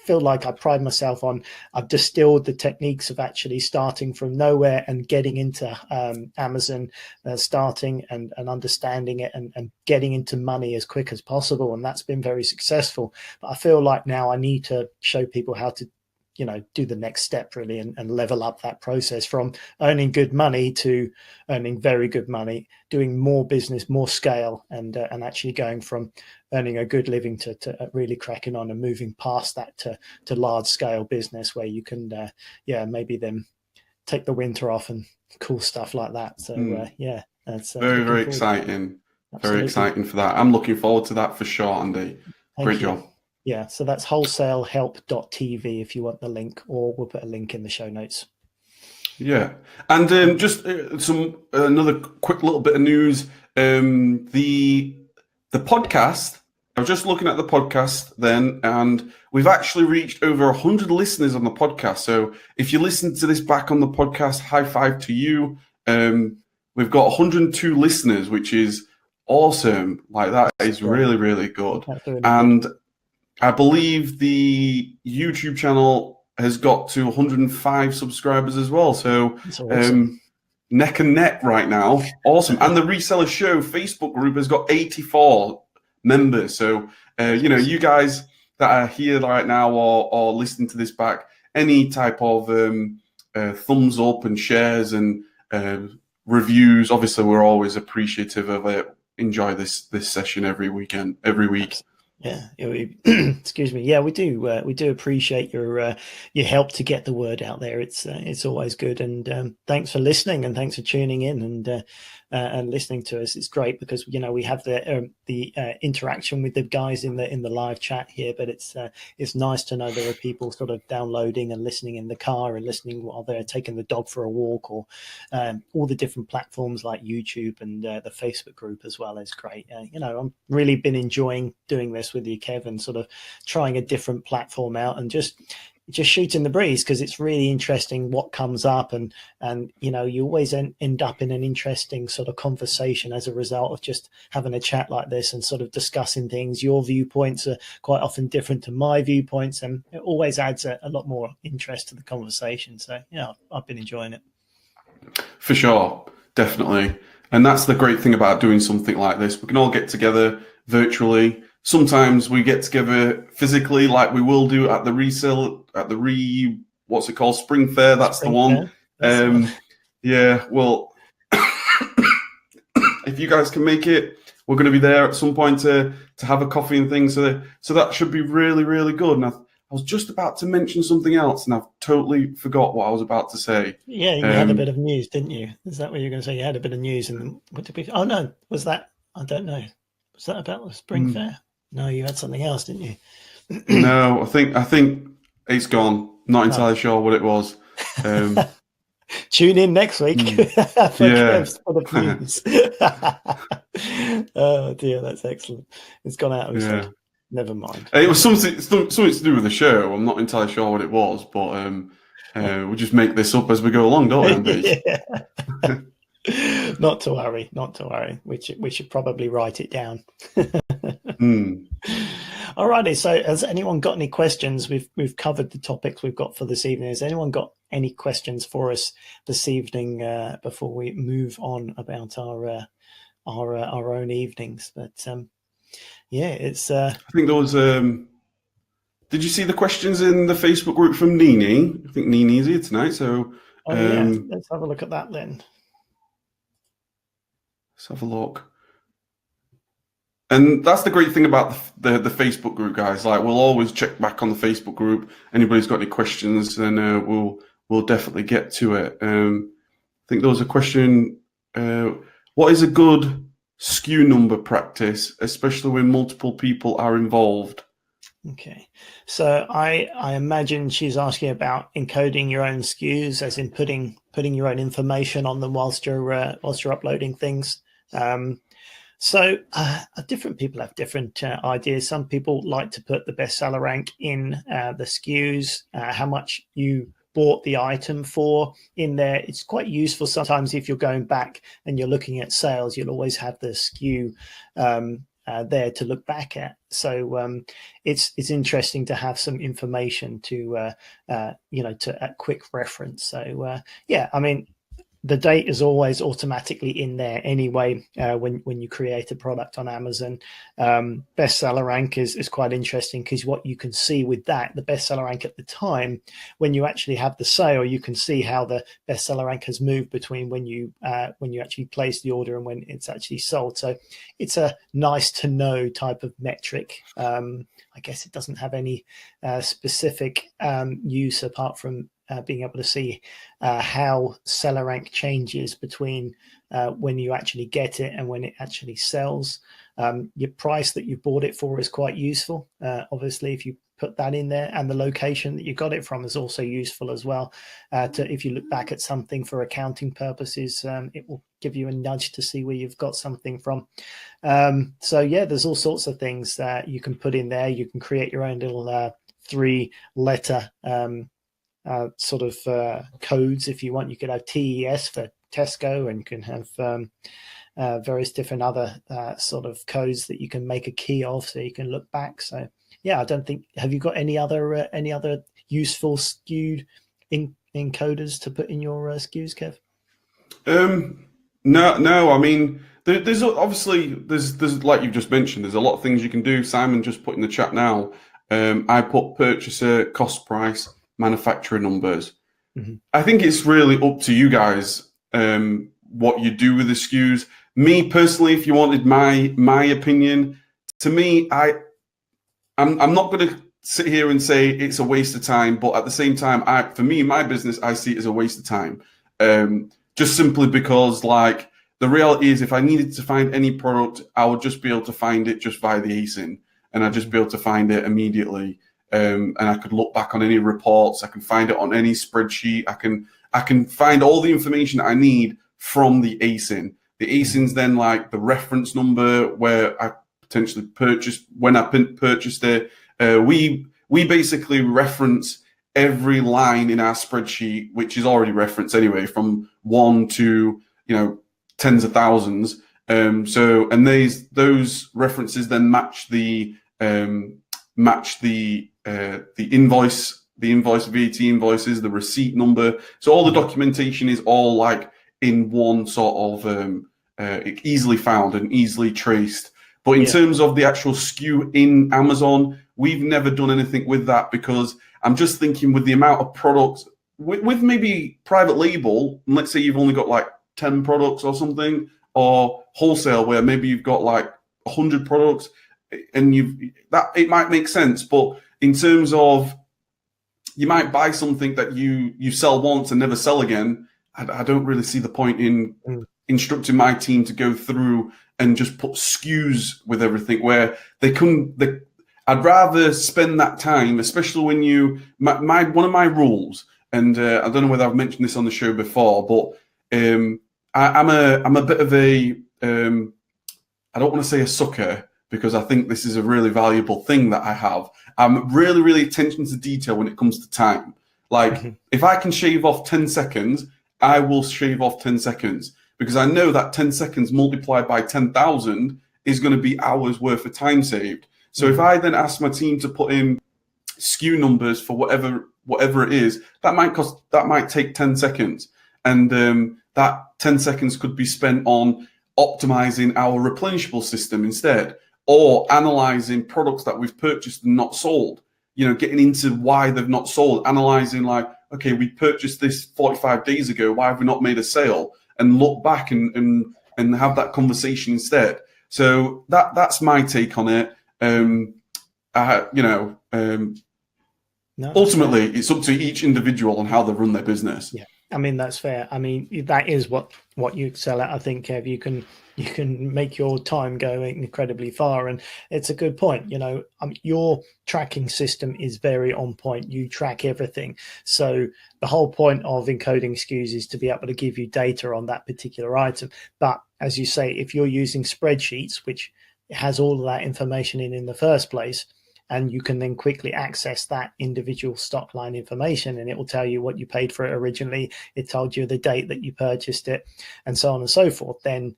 feel like I pride myself on I've distilled the techniques of actually starting from nowhere and getting into Amazon, starting and understanding it and getting into money as quick as possible, and that's been very successful. But I feel like now I need to show people how to do the next step really and level up that process from earning good money to earning very good money, doing more business, more scale, and actually going from earning a good living to really cracking on and moving past that to large scale business where you can maybe then take the winter off and cool stuff like that. So that's very exciting. Absolutely. Very exciting for that. I'm looking forward to that for sure, Andy. Great job. Yeah, so that's wholesalehelp.tv if you want the link, or we'll put a link in the show notes. Yeah, and just another quick little bit of news. The podcast. I was just looking at the podcast then, and we've actually reached over 100 listeners on the podcast. So if you listen to this back on the podcast, high five to you. We've got 102 listeners, which is awesome. Like that is really, really good. And I believe the YouTube channel has got to 105 subscribers as well. So awesome. Neck and neck right now. Awesome. And the Reseller Show Facebook group has got 84 members. So, you guys that are here right now or listening to this back, any type of thumbs up and shares and reviews, obviously we're always appreciative of it. Enjoy this session every week. Yeah, excuse me. Yeah, we do appreciate your help to get the word out there. It's always good, and thanks for listening, and thanks for tuning in and listening to us. It's great because we have the interaction with the guys in the live chat here, but it's nice to know there are people sort of downloading and listening in the car and listening while they're taking the dog for a walk, or all the different platforms like YouTube and the Facebook group as well is great. I've really been enjoying doing this with you, Kevin, sort of trying a different platform out and just shooting the breeze, because it's really interesting what comes up, and you always end up in an interesting sort of conversation as a result of just having a chat like this and sort of discussing things. Your viewpoints are quite often different to my viewpoints, and it always adds a lot more interest to the conversation. So I've been enjoying it for sure, definitely. And that's the great thing about doing something like this. We can all get together virtually. Sometimes we get together physically, like we will do at the what's it called, Spring Fair. That's the one. Yeah. Well, if you guys can make it, we're going to be there at some point to have a coffee and things. So that should be really, really good. And I was just about to mention something else, and I've totally forgot what I was about to say. Yeah, you had a bit of news, didn't you? Is that what you were going to say? You had a bit of news, and what did we? Oh no, was that? I don't know. Was that about the Spring Fair? No, you had something else, didn't you? No, I think it's gone. Not entirely sure what it was. Tune in next week for Kev's news. Oh dear, that's excellent. It's gone out of his head. Never mind. It was something to do with the show. I'm not entirely sure what it was, but we'll just make this up as we go along, don't we, Andy? Not to worry. We should probably write it down. Alrighty, so has anyone got any questions? We've covered the topics we've got for this evening. Has anyone got any questions for us this evening before we move on about our own evenings? But it's I think there was did you see the questions in the Facebook group from Nini? I think Nini's here tonight, so let's have a look at that then. Let's have a look. And that's the great thing about the Facebook group, guys. Like, we'll always check back on the Facebook group. Anybody's got any questions, then we'll definitely get to it. think there was a question. What is a good SKU number practice, especially when multiple people are involved? Okay, so I imagine she's asking about encoding your own SKUs, as in putting your own information on them whilst you're uploading things. So different people have different ideas. Some people like to put the bestseller rank in the SKUs, how much you bought the item for in there. It's quite useful sometimes if you're going back and you're looking at sales, you'll always have the SKU there to look back at. So it's interesting to have some information to to a quick reference. So yeah, I mean, the date is always automatically in there anyway when you create a product on Amazon. Bestseller rank is quite interesting, because what you can see with that, the bestseller rank at the time when you actually have the sale, you can see how the bestseller rank has moved between when you actually place the order and when it's actually sold. So it's a nice to know type of metric. I guess it doesn't have any specific use apart from being able to see how seller rank changes between when you actually get it and when it actually sells. Your price that you bought it for is quite useful. Obviously, if you put that in there, and the location that you got it from is also useful as well. If you look back at something for accounting purposes, it will give you a nudge to see where you've got something from. So yeah, there's all sorts of things that you can put in there. You can create your own little 3-letter sort of codes if you want. You could have TES for Tesco, and you can have various different other sort of codes that you can make a key of, so you can look back. So yeah, I don't think, have you got any other useful skewed encoders to put in your SKUs, Kev? No. I mean, there's obviously there's like you've just mentioned, there's a lot of things you can do. Simon just put in the chat now. I put purchaser, cost price, manufacturer numbers. Mm-hmm. I think it's really up to you guys what you do with the SKUs. Me personally, if you wanted my opinion, to me, I'm not going to sit here and say it's a waste of time, but at the same time, for me, in my business, I see it as a waste of time. Just simply because, like, the reality is, if I needed to find any product, I would just be able to find it just via the ASIN, and I'd just be able to find it immediately. And I could look back on any reports. I can find it on any spreadsheet. I can find all the information I need from the ASIN. The ASIN's then like the reference number where I potentially purchased, when I purchased it. We basically reference every line in our spreadsheet, which is already referenced anyway, from 1 to tens of thousands. So those references then match the invoice, VAT invoices, the receipt number. So all the documentation is all like in one sort of easily found and easily traced. But in terms of the actual SKU in Amazon, we've never done anything with that, because I'm just thinking with the amount of products, with maybe private label, let's say you've only got like 10 products or something, or wholesale where maybe you've got like 100 products, and it might make sense. But in terms of, you might buy something that you sell once and never sell again, I don't really see the point in instructing my team to go through and just put SKUs with everything, where I'd rather spend that time, especially when one of my rules, and I don't know whether I've mentioned this on the show before, but I'm a bit of a I don't want to say a sucker, because I think this is a really valuable thing that I have. I'm really, really attention to detail when it comes to time. Like, if I can shave off 10 seconds, I will shave off 10 seconds, because I know that 10 seconds multiplied by 10,000 is going to be hours worth of time saved. So if I then ask my team to put in SKU numbers for whatever it is, that might take 10 seconds. And that 10 seconds could be spent on optimizing our replenishable system instead, or analyzing products that we've purchased and not sold, getting into why they've not sold, analyzing like, okay, we purchased this 45 days ago, why have we not made a sale? And look back and have that conversation instead. So that's my take on it. Ultimately, it's up to each individual on how they run their business. Yeah. I mean, that's fair. I mean, that is what you excel at. I think, Kev, you can make your time go incredibly far, and it's a good point. Your tracking system is very on point. You track everything, so the whole point of encoding SKUs is to be able to give you data on that particular item. But as you say, if you're using spreadsheets, which has all of that information in the first place, and you can then quickly access that individual stock line information, and it will tell you what you paid for it originally. It told you the date that you purchased it, and so on and so forth. Then,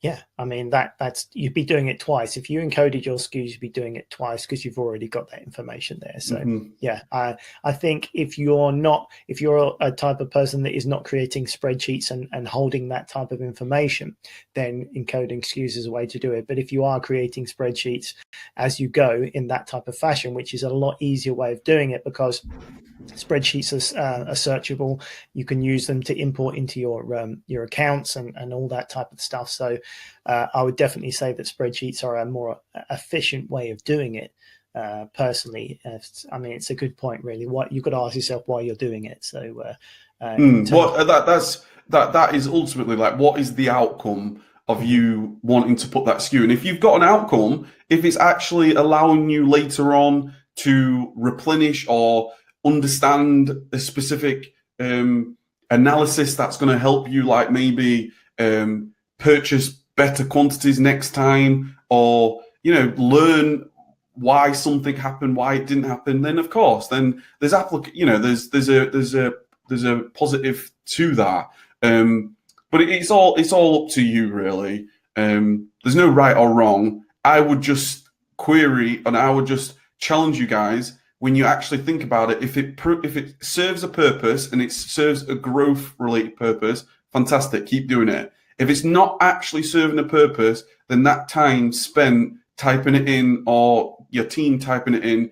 yeah, I mean, that's you'd be doing it twice. If you encoded your SKUs, you'd be doing it twice because you've already got that information there. So yeah, I think if you're a type of person that is not creating spreadsheets and holding that type of information, then encoding SKUs is a way to do it. But if you are creating spreadsheets as you go in that type of fashion, which is a lot easier way of doing it, because spreadsheets are searchable. You can use them to import into your accounts and all that type of stuff. So I would definitely say that spreadsheets are a more efficient way of doing it. Personally, I mean, it's a good point, really. What you've got to ask yourself why you're doing it. So that is ultimately like, what is the outcome of you wanting to put that SKU? And if you've got an outcome, if it's actually allowing you later on to replenish or understand a specific analysis that's going to help you, like maybe purchase better quantities next time, or learn why something happened, why it didn't happen, then of course, then there's there's a positive to that. But it's all up to you, really. There's no right or wrong. I would just query, and I would just challenge you guys, when you actually think about it, if it serves a purpose and it serves a growth related purpose, fantastic, keep doing it. If it's not actually serving a purpose, then that time spent typing it in, or your team typing it in,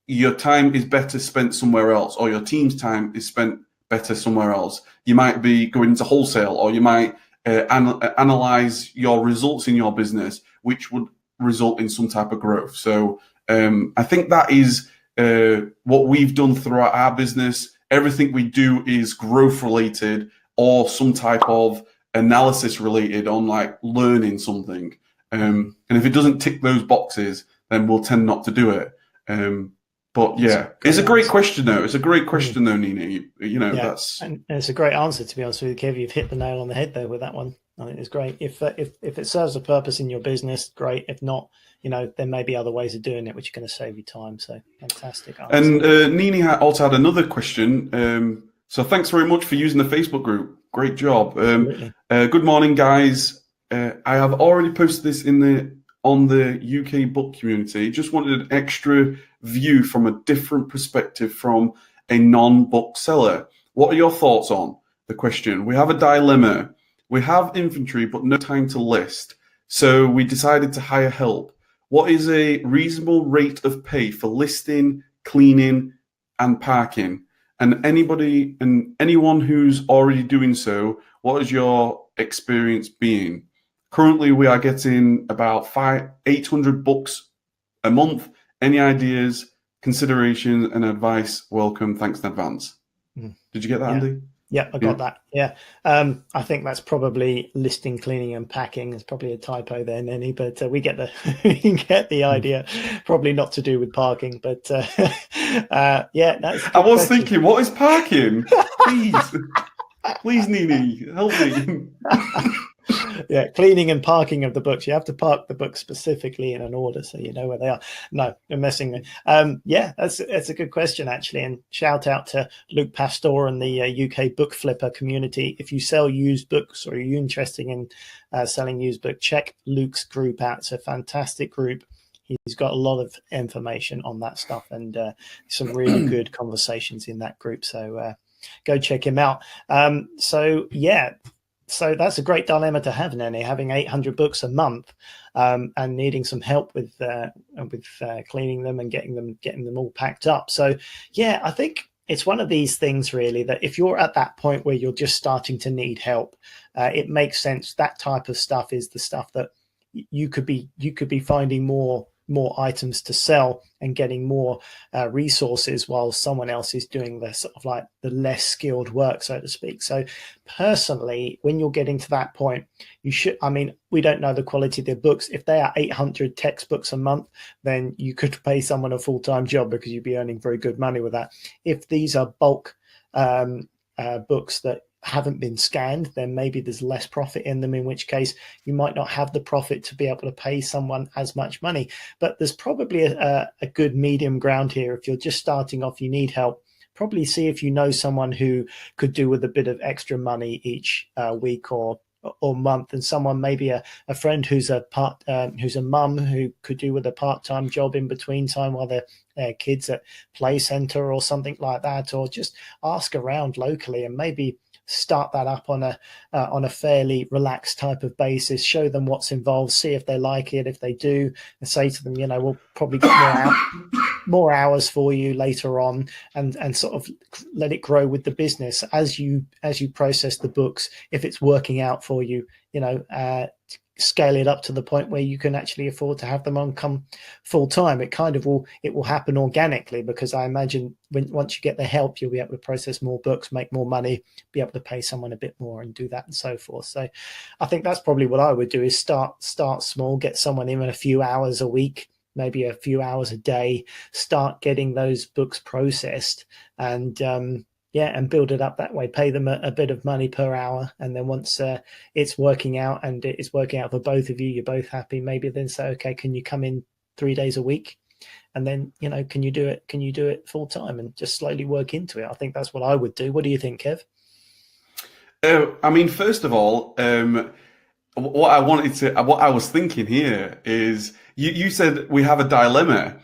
your time is better spent somewhere else, or your team's time is spent better somewhere else. You might be going into wholesale, or you might analyze your results in your business, which would result in some type of growth. So I think that is what we've done throughout our business. Everything we do is growth related or some type of analysis related on like learning something. And if it doesn't tick those boxes, then we'll tend not to do it. But yeah, it's a great question though. It's a great question though, Nini. And it's a great answer, to be honest with you, Kev. You've hit the nail on the head there with that one. I think it's great. If it serves a purpose in your business, great. If not, there may be other ways of doing it which are going to save you time. So fantastic answer. And Nini also had another question. So thanks very much for using the Facebook group. Great job. Good morning, guys. I have already posted this on the UK book community. Just wanted an extra view from a different perspective from a non-book seller. What are your thoughts on the question? We have a dilemma. We have inventory, but no time to list. So we decided to hire help. What is a reasonable rate of pay for listing, cleaning, and parking? And anyone who's already doing so, what is your experience being? Currently, we are getting about 800 books a month. Any ideas, considerations, and advice? Welcome. Thanks in advance. Did you get that, Andy? Yeah, I got that. Yeah. I think that's probably listing, cleaning, and packing. There's probably a typo there, Nenny, but we get the idea. Probably not to do with parking, but yeah, that's. I was thinking, what is parking? Please, Nini, help me. Yeah, cleaning and parking of the books. You have to park the books specifically in an order so you know where they are. No, I'm messing with. Yeah, that's a good question, actually. And shout out to Luke Pastor and the UK Book Flipper community. If you sell used books or you're interested in selling used books, check Luke's group out. It's a fantastic group. He's got a lot of information on that stuff and some really good conversations in that group. So go check him out. So that's a great dilemma to have, Nenny, having 800 books a month and needing some help with cleaning them and getting them all packed up. So, yeah, I think it's one of these things, really, that if you're at that point where you're just starting to need help, it makes sense. That type of stuff is the stuff that you could be finding more more items to sell and getting more resources while someone else is doing the sort of like the less skilled work, so to speak. So personally, when you're getting to that point, you should, I mean, we don't know the quality of their books. If they are 800 textbooks a month, then you could pay someone a full-time job because you'd be earning very good money with that. If these are bulk books that haven't been scanned, then maybe there's less profit in them, in which case you might not have the profit to be able to pay someone as much money. But there's probably a good medium ground here. If you're just starting off, you need help, probably see if you know someone who could do with a bit of extra money each week or month, and someone, maybe a friend who's a mum who could do with a part-time job in between time while their kids at play center or something like that, or just ask around locally and maybe start that up on a fairly relaxed type of basis. Show them what's involved, see if they like it. If they do, and say to them, we'll probably get more hours for you later on, and sort of let it grow with the business as you process the books. If it's working out for you, scale it up to the point where you can actually afford to have them on come full time. It will happen organically, because I imagine once you get the help, you'll be able to process more books, make more money, be able to pay someone a bit more and do that and so forth. So I think that's probably what I would do, is start small, get someone in a few hours a week, maybe a few hours a day, start getting those books processed, and and build it up that way. Pay them a bit of money per hour, and then once it's working out and it's working out for both of you, you're both happy, maybe then say, okay, can you come in 3 days a week? And then, can you do it full time, and just slowly work into it? I think that's what I would do. What do you think, Kev? I mean, first of all, what I was thinking here is, you said we have a dilemma.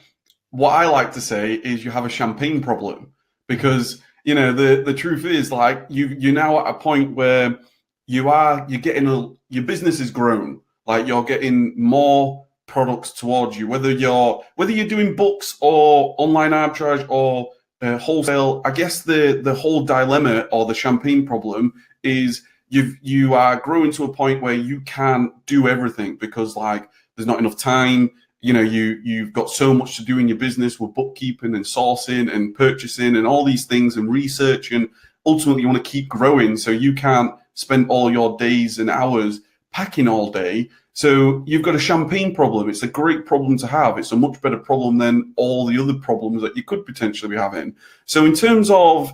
What I like to say is you have a champagne problem, because the truth is, like, you're now at a point where you're getting your business has grown, like you're getting more products towards you, whether you're doing books or online arbitrage or wholesale. I guess the whole dilemma, or the champagne problem, is you are growing to a point where you can't do everything, because like there's not enough time. You've got so much to do in your business with bookkeeping and sourcing and purchasing and all these things and research, and ultimately you want to keep growing, so you can't spend all your days and hours packing all day. So you've got a champagne problem. It's a great problem to have. It's a much better problem than all the other problems that you could potentially be having. So in terms of,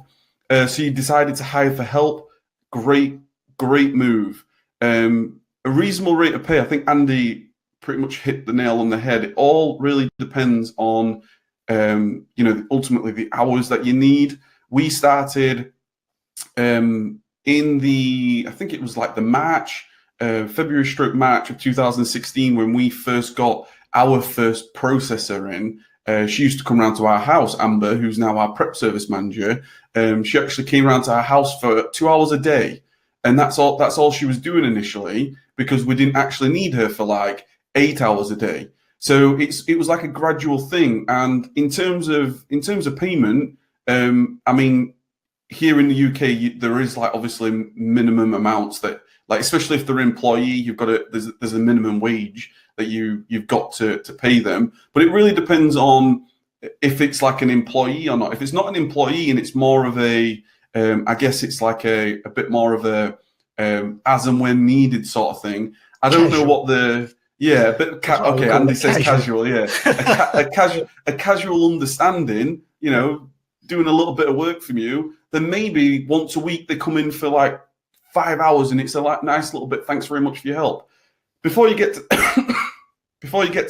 so you decided to hire for help, great move. A reasonable rate of pay, I think Andy pretty much hit the nail on the head. It all really depends on, ultimately the hours that you need. We started in I think it was like the February/March of 2016 when we first got our first processor in. She used to come around to our house, Amber, who's now our prep service manager. She actually came around to our house for 2 hours a day. And that's all she was doing initially, because we didn't actually need her for like 8 hours a day. So it was like a gradual thing. And in terms of payment, I mean, here in the UK, there is like obviously minimum amounts that, like, especially if they're an employee, there's a minimum wage that you've got to pay them. But it really depends on if it's like an employee or not. If it's not an employee and it's more of a, I guess it's like a bit more of a as and when needed sort of thing. I don't know what the okay. Andy says casual. Yeah, a casual understanding. Doing a little bit of work from you. Then maybe once a week they come in for like 5 hours, and it's a like nice little bit. Thanks very much for your help. Before you get to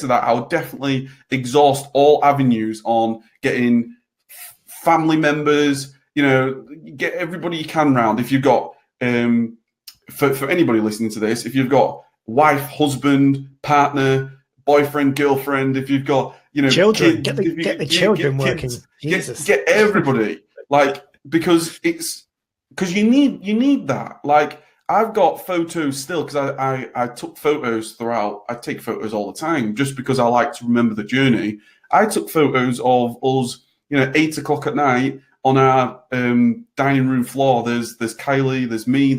that, I would definitely exhaust all avenues on getting family members. Get everybody you can round. If you've got for anybody listening to this, if you've got wife, husband, partner, boyfriend, girlfriend, if you've got children, kids, get the children working. Get everybody, like, because you need that. Like, I've got photos still, because I took photos throughout. I take photos all the time just because I like to remember the journey. I took photos of us, 8 o'clock at night on our dining room floor. There's Kylie, there's me,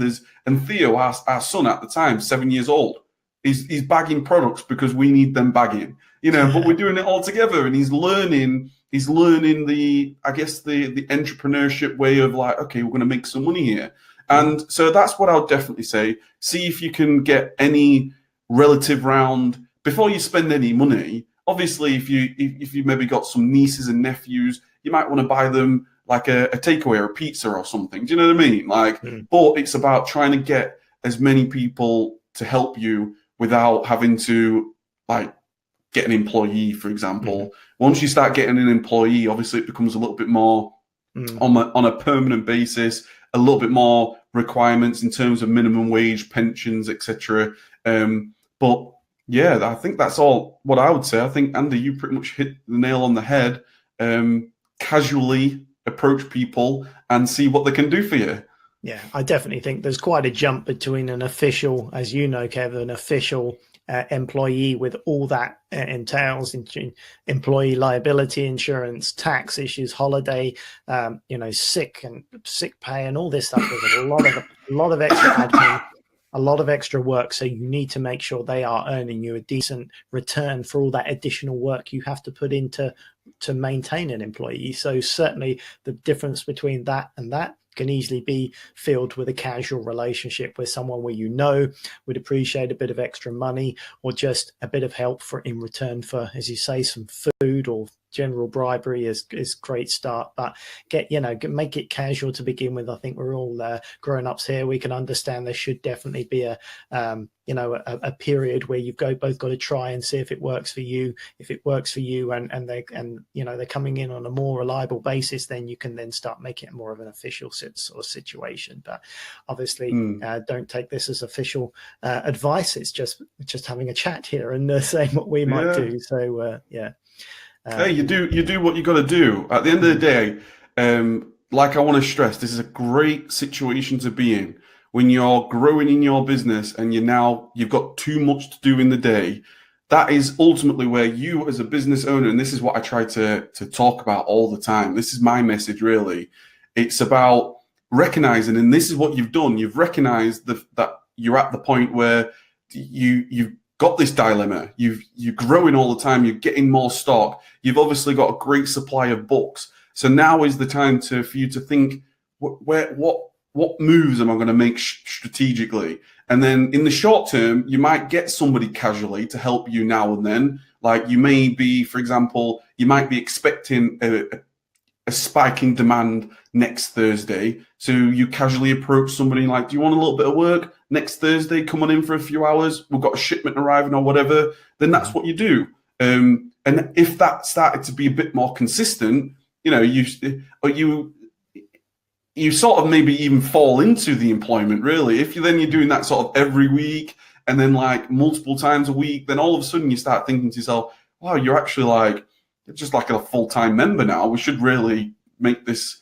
and Theo, our son at the time, 7 years old. he's bagging products because we need them bagging, but we're doing it all together, and he's learning the, I guess, the entrepreneurship way of like, okay, we're going to make some money here. And so that's what I'll definitely say. See if you can get any relative round before you spend any money. Obviously, if you maybe got some nieces and nephews, you might want to buy them like a takeaway or a pizza or something. Do you know what I mean? Like, but it's about trying to get as many people to help you without having to like get an employee, for example. Once you start getting an employee, obviously it becomes a little bit more on a permanent basis, a little bit more requirements in terms of minimum wage, pensions, etc. But yeah, I think that's all what I would say. I think, Andy, you pretty much hit the nail on the head. Casually approach people and see what they can do for you. Yeah, I definitely think there's quite a jump between an official, as you know, Kevin, an official employee with all that entails, employee liability insurance, tax issues, holiday, sick pay, and all this stuff. There's a lot of extra admin, a lot of extra work. So you need to make sure they are earning you a decent return for all that additional work you have to put into to maintain an employee. So certainly the difference between that and that can easily be filled with a casual relationship with someone where would appreciate a bit of extra money or just a bit of help in return for, as you say, some food or general bribery is great start. But make it casual to begin with. I think we're all grown-ups here. We can understand there should definitely be a period where you've both got to try and see if it works for you. If it works for you and they're coming in on a more reliable basis, then you can then start making it more of an official sort of situation. But obviously don't take this as official advice. It's just having a chat here and saying what we might do. So hey, you do what you got to do. At the end of the day, like I want to stress, this is a great situation to be in when you're growing in your business and you've got too much to do in the day. That is ultimately where you as a business owner, and this is what I try to talk about all the time. This is my message, really. It's about recognizing, and this is what you've done. You've recognized that you're at the point where you've got this dilemma. You're growing all the time. You're getting more stock. You've obviously got a great supply of books. So now is the time for you to think, what moves am I going to make strategically? And then in the short term, you might get somebody casually to help you now and then. Like you may be, for example, you might be expecting a spike in demand next Thursday. So you casually approach somebody like, do you want a little bit of work next Thursday? Come on in for a few hours. We've got a shipment arriving or whatever. Then that's what you do. And if that started to be a bit more consistent, you sort of maybe even fall into the employment, really. If you're doing that sort of every week and then like multiple times a week, then all of a sudden you start thinking to yourself, wow, you're actually like, just like a full-time member now. We should really make this,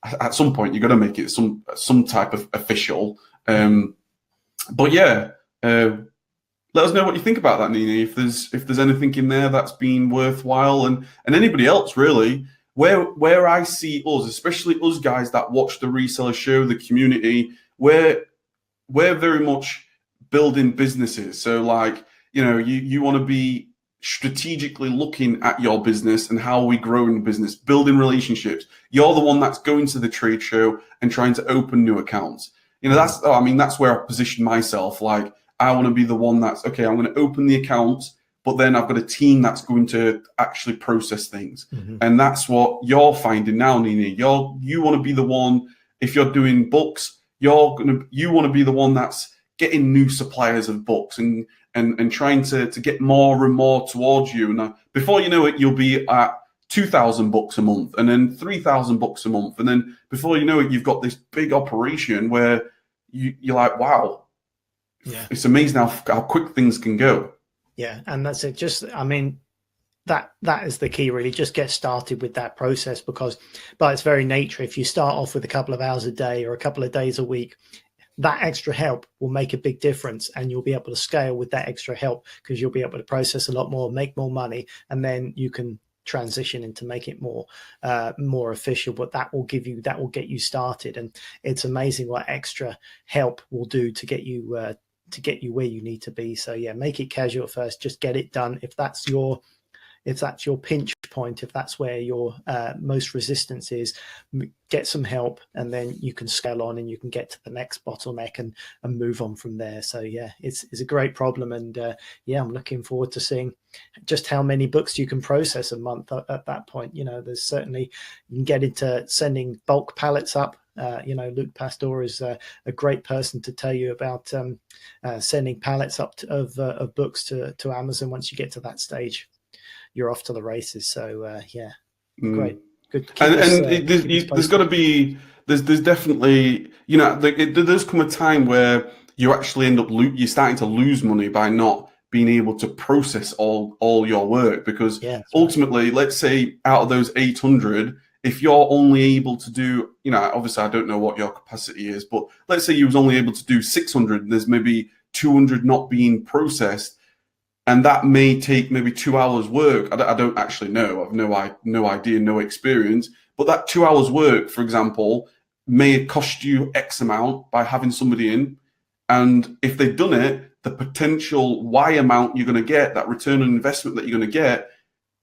at some point, you've got to make it some type of official. But yeah, let us know what you think about that, Nini. If there's anything in there that's been worthwhile, and anybody else really, where I see us, especially us guys that watch the Reseller Show, the community, we're very much building businesses. So like, you want to be strategically looking at your business and how we grow in business, building relationships. You're the one that's going to the trade show and trying to open new accounts. That's where I position myself. Like, I want to be the one that's, okay, I'm going to open the accounts, but then I've got a team that's going to actually process things. And that's what you're finding now, Nini. You want to be the one, if you're doing books, you want to be the one that's getting new suppliers of books and trying to get more and more towards you. And before you know it, you'll be at 2,000 books a month and then 3,000 books a month. And then before you know it, you've got this big operation where you're like, wow, it's amazing how quick things can go. Yeah, and that's it. That is the key, really. Just get started with that process, because by its very nature, if you start off with a couple of hours a day or a couple of days a week, that extra help will make a big difference, and you'll be able to scale with that extra help because you'll be able to process a lot more, make more money, and then you can transition into make it more official. But that will get you started, and it's amazing what extra help will do to get you to get you where you need to be. So yeah, make it casual first. Just get it done. If that's your pinch point, if that's where your most resistance is, get some help, and then you can scale on and you can get to the next bottleneck and move on from there. So yeah, it's a great problem, and I'm looking forward to seeing just how many books you can process a month at that point. There's certainly, you can get into sending bulk pallets up. Luke Pastor is a great person to tell you about sending pallets up of books to Amazon. Once you get to that stage, you're off to the races. So great, good. There's got to be, there's definitely, there does come a time where you actually end up you're starting to lose money by not being able to process all your work, because ultimately, right, let's say out of those 800, if you're only able to do, obviously I don't know what your capacity is, but let's say you was only able to do 600, there's maybe 200 not being processed. And that may take maybe 2 hours work. I don't actually know. I've no idea, no experience. But that 2 hours work, for example, may cost you X amount by having somebody in. And if they've done it, the potential Y amount you're going to get, that return on investment that you're going to get,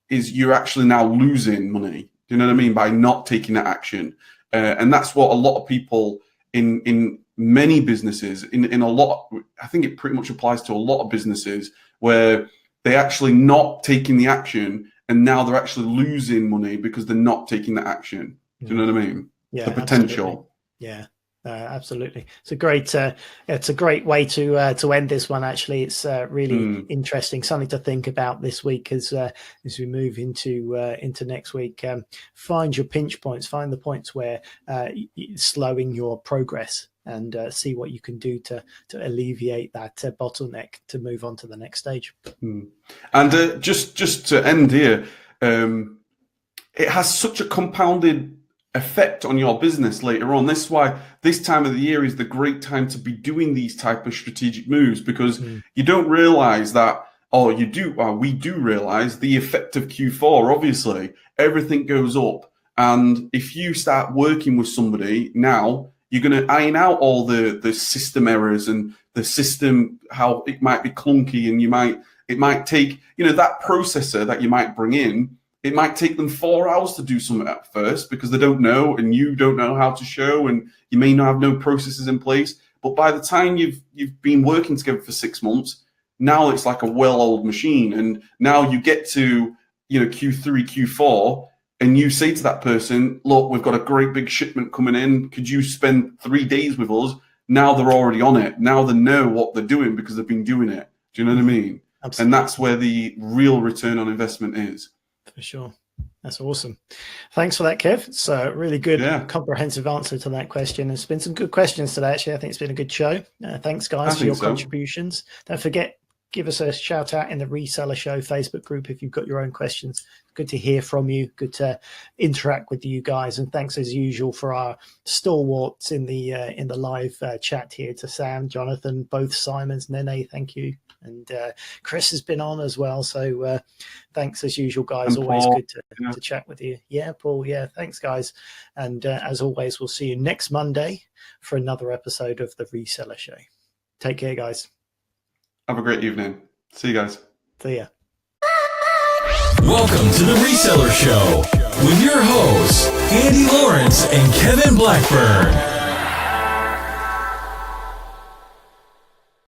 is you're actually now losing money. Do you know what I mean? By not taking that action. And that's what a lot of people in many businesses, in a lot, I think it pretty much applies to a lot of businesses, where they're actually not taking the action, and now they're actually losing money because they're not taking the action. Do you know what I mean? Yeah, the potential. Absolutely. Yeah, absolutely. It's a great way to end this one. Actually, it's really interesting, something to think about this week as we move into next week. Find your pinch points, find the points where it's slowing your progress, and see what you can do to alleviate that bottleneck to move on to the next stage. And just to end here, it has such a compounded effect on your business later on. This is why this time of the year is the great time to be doing these type of strategic moves, because you don't realize that, we do realize the effect of Q4. Obviously, everything goes up. And if you start working with somebody now, you're going to iron out all the system errors and the system, how it might be clunky, and it might take, that processor that you might bring in, it might take them 4 hours to do something at first because they don't know, and you don't know how to show, and you may not have no processes in place. But by the time you've been working together for 6 months, now it's like a well-oiled machine. And now you get to, Q3, Q4, and you say to that person, look, we've got a great big shipment coming in. Could you spend 3 days with us? Now they're already on it. Now they know what they're doing because they've been doing it. Do you know what I mean? Absolutely. And that's where the real return on investment is. For sure. That's awesome. Thanks for that, Kev. It's a really good, comprehensive answer to that question. There's been some good questions today, actually. I think it's been a good show. Thanks, guys, for your contributions. Don't forget, give us a shout out in the Reseller Show Facebook group if you've got your own questions. Good to hear from you. Good to interact with you guys. And thanks as usual for our stalwarts in the live chat here, to Sam, Jonathan, both Simons, Nene. Thank you. And Chris has been on as well. So thanks as usual, guys. And always Paul, good to chat with you. Yeah, Paul. Yeah, thanks, guys. And as always, we'll see you next Monday for another episode of the Reseller Show. Take care, guys. Have a great evening. See you guys. See ya. Welcome to the Reseller Show with your hosts, Andy Lawrence and Kevin Blackburn.